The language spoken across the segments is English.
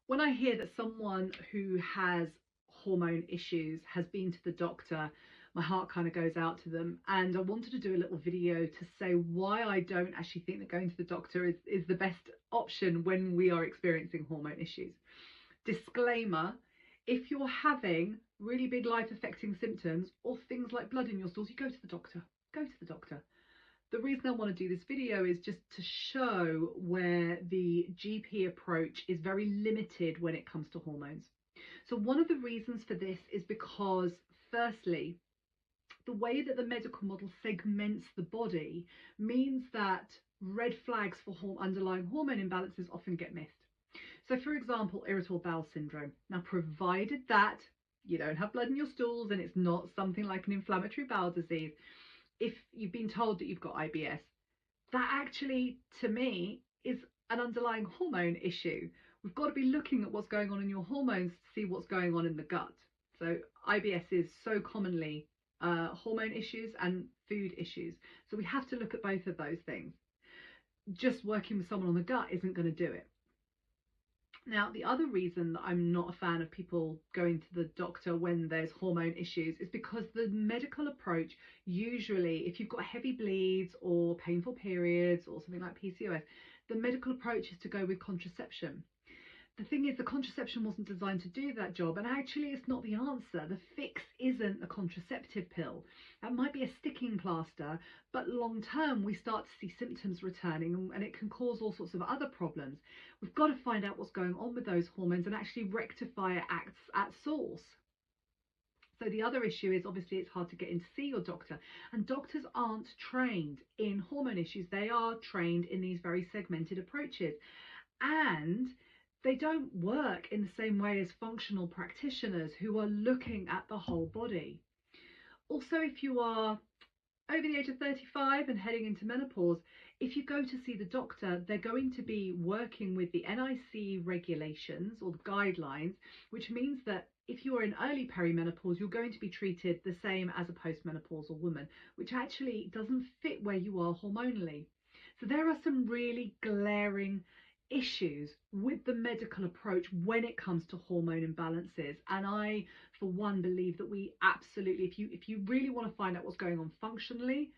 When I hear that someone who has hormone issues has been to the doctor, my heart kind of goes out to them. And I wanted to do a little video to say why I don't actually think that going to the doctor is the best option when we are experiencing hormone issues. Disclaimer: if you're having really big life affecting symptoms or things like blood in your stools, you go to the doctor. Go to the doctor. The reason I want to do this video is just to show where the GP approach is very limited when it comes to hormones. So one of the reasons for this is because, firstly, the way that the medical model segments the body means that red flags for underlying hormone imbalances often get missed. So for example, irritable bowel syndrome. Now, provided that you don't have blood in your stools and it's not something like an inflammatory bowel disease, if you've been told that you've got IBS, that actually, to me, is an underlying hormone issue. We've got to be looking at what's going on in your hormones to see what's going on in the gut. So IBS is so commonly hormone issues and food issues. So we have to look at both of those things. Just working with someone on the gut isn't going to do it. Now, the other reason that I'm not a fan of people going to the doctor when there's hormone issues is because the medical approach, usually, if you've got heavy bleeds or painful periods or something like PCOS, the medical approach is to go with contraception. The thing is, the contraception wasn't designed to do that job, and actually it's not the answer. The fix isn't a contraceptive pill. That might be a sticking plaster, but long term we start to see symptoms returning, and it can cause all sorts of other problems. We've got to find out what's going on with those hormones and actually rectify it at source. So the other issue is, obviously, it's hard to get in to see your doctor, and doctors aren't trained in hormone issues. They are trained in these very segmented approaches, and they don't work in the same way as functional practitioners who are looking at the whole body. Also, if you are over the age of 35 and heading into menopause, if you go to see the doctor, they're going to be working with the NIC regulations or the guidelines, which means that if you're in early perimenopause, you're going to be treated the same as a postmenopausal woman, which actually doesn't fit where you are hormonally. So there are some really glaring issues with the medical approach when it comes to hormone imbalances, and I for one believe that we absolutely, if you really want to find out what's going on functionally,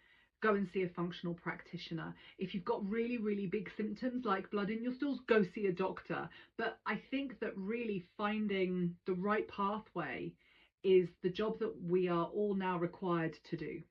go and see a functional practitioner. If you've got really big symptoms like blood in your stools, go see a doctor. But I think that really finding the right pathway is the job that we are all now required to do.